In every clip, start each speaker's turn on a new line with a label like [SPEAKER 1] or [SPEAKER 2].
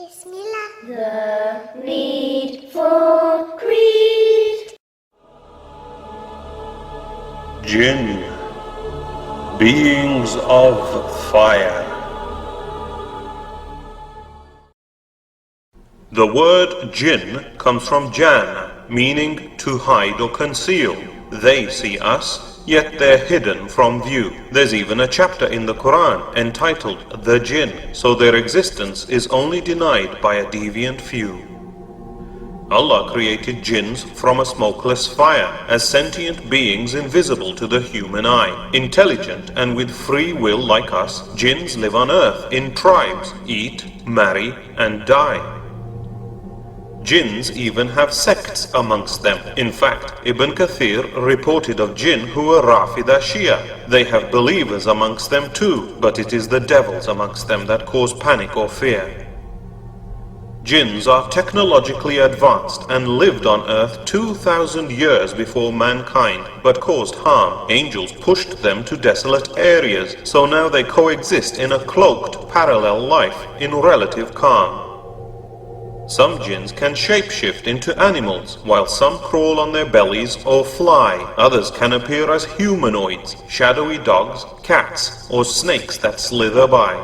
[SPEAKER 1] Bismillah.
[SPEAKER 2] The Needful Creed.
[SPEAKER 3] Jinn, beings of fire. The word jinn comes from jan, meaning to hide or conceal. They see us, yet they're hidden from view. There's even a chapter in the Quran entitled The Jinn, so their existence is only denied by a deviant few. Allah created jinns from a smokeless fire as sentient beings invisible to the human eye. Intelligent and with free will like us, jinns live on earth in tribes, eat, marry, and die. Jinns even have sects amongst them. In fact, Ibn Kathir reported of jinn who were Rafida Shia. They have believers amongst them too, but it is the devils amongst them that cause panic or fear. Jinns are technologically advanced and lived on earth 2,000 years before mankind, but caused harm. Angels pushed them to desolate areas, so now they coexist in a cloaked parallel life in relative calm. Some jinns can shapeshift into animals, while some crawl on their bellies or fly. Others can appear as humanoids, shadowy dogs, cats, or snakes that slither by.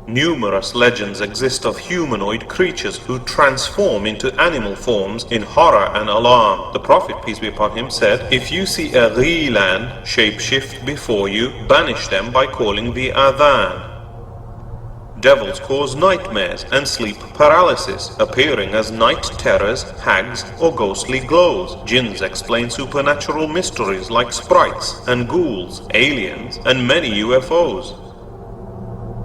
[SPEAKER 3] Numerous legends exist of humanoid creatures who transform into animal forms in horror and alarm. The Prophet, peace be upon him, said, "If you see a ghilan shapeshift before you, banish them by calling the adhan." Devils cause nightmares and sleep paralysis, appearing as night terrors, hags, or ghostly glows. Jinns explain supernatural mysteries like sprites and ghouls, aliens, and many UFOs.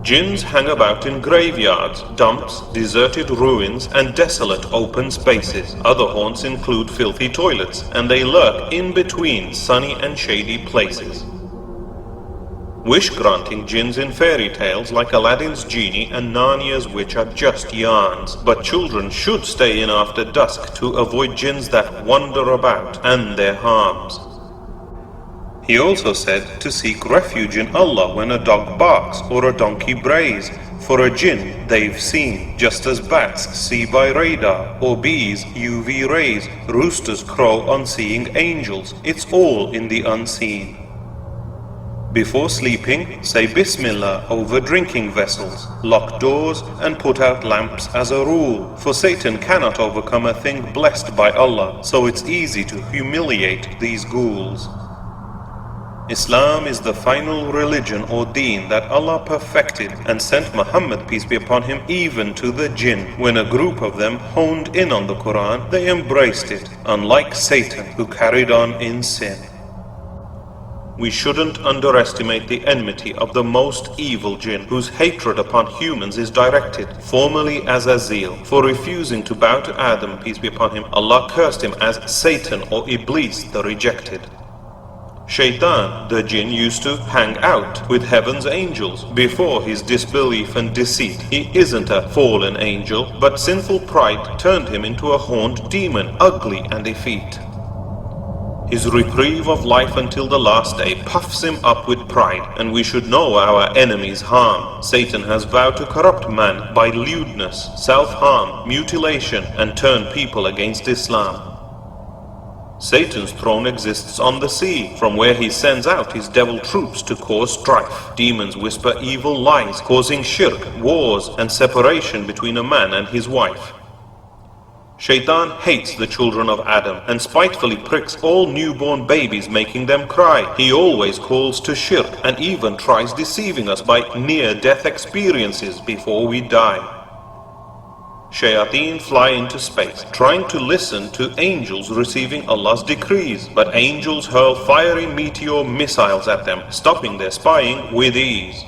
[SPEAKER 3] Jinns hang about in graveyards, dumps, deserted ruins, and desolate open spaces. Other haunts include filthy toilets, and they lurk in between sunny and shady places. Wish-granting jinns in fairy tales like Aladdin's genie and Narnia's witch are just yarns, but children should stay in after dusk to avoid jinns that wander about and their harms. He also said to seek refuge in Allah when a dog barks or a donkey brays, for a jinn they've seen, just as bats see by radar, or bees UV rays, roosters crow on seeing angels. It's all in the unseen. Before sleeping, say Bismillah over drinking vessels, lock doors and put out lamps as a rule, for Satan cannot overcome a thing blessed by Allah, so it's easy to humiliate these ghouls. Islam is the final religion or deen that Allah perfected and sent Muhammad, peace be upon him, even to the jinn. When a group of them honed in on the Quran, they embraced it, unlike Satan, who carried on in sin. We shouldn't underestimate the enmity of the most evil jinn, whose hatred upon humans is directed, formerly as Azil. For refusing to bow to Adam, peace be upon him, Allah cursed him as Satan or Iblis the rejected. Shaitan, the jinn, used to hang out with heaven's angels before his disbelief and deceit. He isn't a fallen angel, but sinful pride turned him into a horned demon, ugly and effete. His reprieve of life until the last day puffs him up with pride, and we should know our enemy's harm. Satan has vowed to corrupt man by lewdness, self-harm, mutilation, and turn people against Islam. Satan's throne exists on the sea, from where he sends out his devil troops to cause strife. Demons whisper evil lies, causing shirk, wars, and separation between a man and his wife. Shaitan hates the children of Adam and spitefully pricks all newborn babies, making them cry. He always calls to shirk and even tries deceiving us by near-death experiences before we die. Shayateen fly into space, trying to listen to angels receiving Allah's decrees, but angels hurl fiery meteor missiles at them, stopping their spying with ease.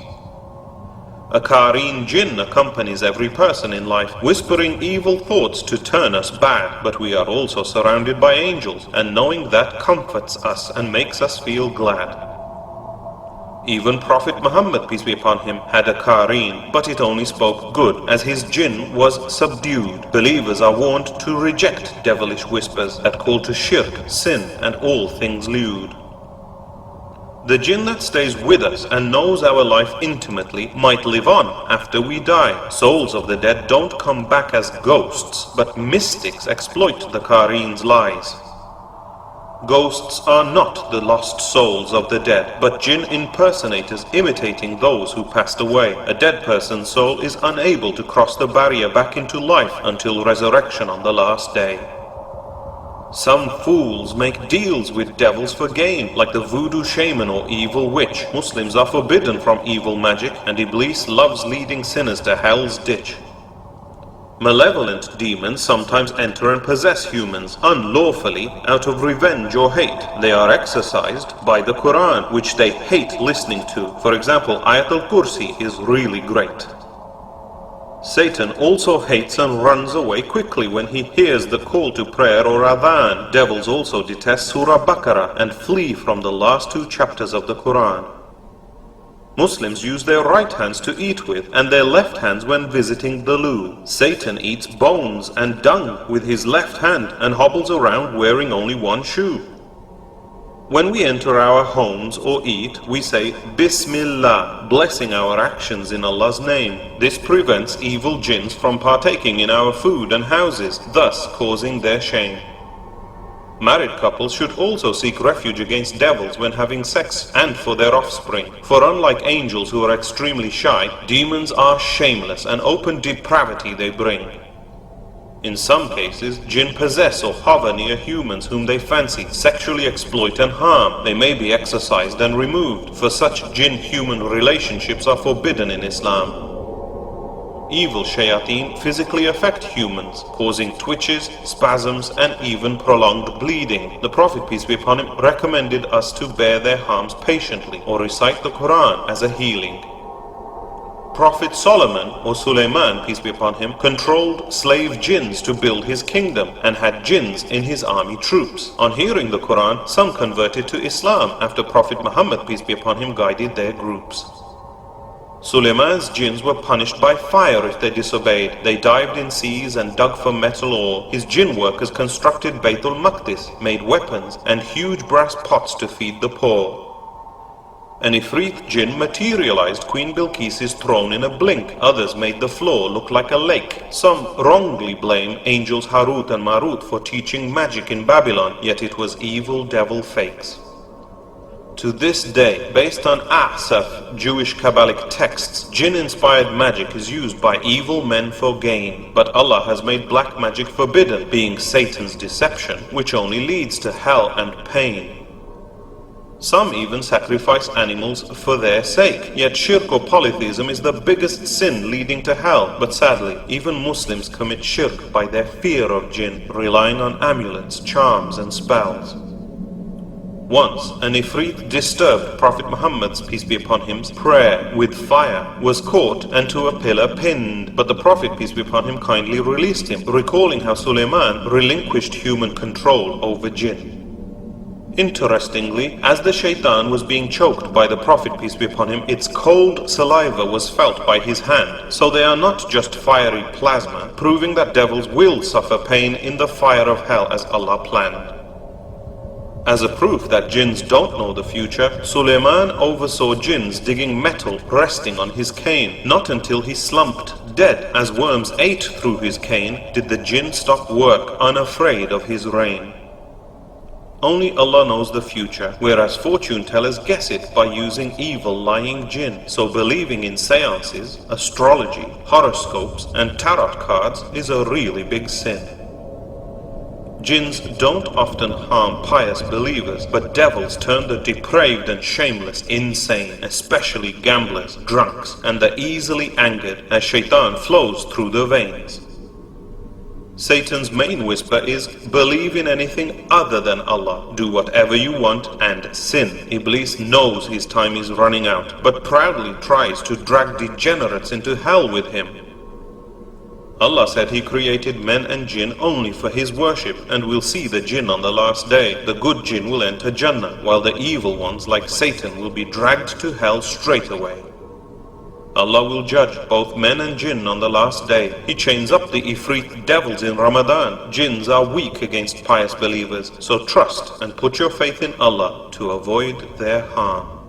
[SPEAKER 3] A Qareen jinn accompanies every person in life, whispering evil thoughts to turn us bad, but we are also surrounded by angels, and knowing that comforts us and makes us feel glad. Even Prophet Muhammad, peace be upon him, had a Qareen, but it only spoke good, as his jinn was subdued. Believers are warned to reject devilish whispers that call to shirk, sin, and all things lewd. The jinn that stays with us and knows our life intimately might live on after we die. Souls of the dead don't come back as ghosts, but mystics exploit the Qareen's lies. Ghosts are not the lost souls of the dead, but jinn impersonators imitating those who passed away. A dead person's soul is unable to cross the barrier back into life until resurrection on the last day. Some fools make deals with devils for gain, like the voodoo shaman or evil witch. Muslims are forbidden from evil magic, and Iblis loves leading sinners to hell's ditch. Malevolent demons sometimes enter and possess humans unlawfully out of revenge or hate. They are exorcised by the Quran, which they hate listening to. For example, Ayat al-Kursi is really great. Satan also hates and runs away quickly when he hears the call to prayer or adhan. Devils also detest Surah Baqarah and flee from the last 2 chapters of the Quran. Muslims use their right hands to eat with and their left hands when visiting the loo. Satan eats bones and dung with his left hand and hobbles around wearing only one shoe. When we enter our homes or eat, we say Bismillah, blessing our actions in Allah's name. This prevents evil jinns from partaking in our food and houses, thus causing their shame. Married couples should also seek refuge against devils when having sex and for their offspring. For unlike angels who are extremely shy, demons are shameless and open depravity they bring. In some cases, jinn possess or hover near humans whom they fancy, sexually exploit and harm. They may be exorcised and removed, for such jinn-human relationships are forbidden in Islam. Evil shayateen physically affect humans, causing twitches, spasms, and even prolonged bleeding. The Prophet, peace be upon him, recommended us to bear their harms patiently or recite the Quran as a healing. Prophet Solomon, or Suleiman, peace be upon him, controlled slave jinns to build his kingdom and had jinns in his army troops. On hearing the Quran, some converted to Islam after Prophet Muhammad, peace be upon him, guided their groups. Suleiman's jinns were punished by fire if they disobeyed. They dived in seas and dug for metal ore. His jinn workers constructed Baytul Maqdis, made weapons and huge brass pots to feed the poor. An Ifrit jinn materialized Queen Bilqis's throne in a blink. Others made the floor look like a lake. Some wrongly blame angels Harut and Marut for teaching magic in Babylon, yet it was evil devil fakes. To this day, based on Ahsaf, Jewish Kabbalic texts, jinn-inspired magic is used by evil men for gain. But Allah has made black magic forbidden, being Satan's deception, which only leads to hell and pain. Some even sacrifice animals for their sake. Yet shirk or polytheism is the biggest sin leading to hell. But sadly, even Muslims commit shirk by their fear of jinn, relying on amulets, charms and spells. Once, an Ifrit disturbed Prophet Muhammad's, peace be upon him, prayer with fire, was caught and to a pillar pinned. But the Prophet, peace be upon him, kindly released him, recalling how Suleiman relinquished human control over jinn. Interestingly, as the shaitan was being choked by the Prophet, peace be upon him, its cold saliva was felt by his hand. So they are not just fiery plasma, proving that devils will suffer pain in the fire of hell as Allah planned. As a proof that jinns don't know the future, Suleiman oversaw jinns digging metal resting on his cane. Not until he slumped dead as worms ate through his cane did the jinn stop work, unafraid of his reign. Only Allah knows the future, whereas fortune tellers guess it by using evil lying jinn. So believing in seances, astrology, horoscopes and tarot cards is a really big sin. Jinns don't often harm pious believers, but devils turn the depraved and shameless insane, especially gamblers, drunks, and the easily angered, as shaitan flows through the veins. Satan's main whisper is, believe in anything other than Allah, do whatever you want and sin. Iblis knows his time is running out, but proudly tries to drag degenerates into hell with him. Allah said He created men and jinn only for His worship, and we'll see the jinn on the last day. The good jinn will enter Jannah, while the evil ones like Satan will be dragged to hell straight away. Allah will judge both men and jinn on the last day. He chains up the Ifrit devils in Ramadan. Jinns are weak against pious believers. So trust and put your faith in Allah to avoid their harm.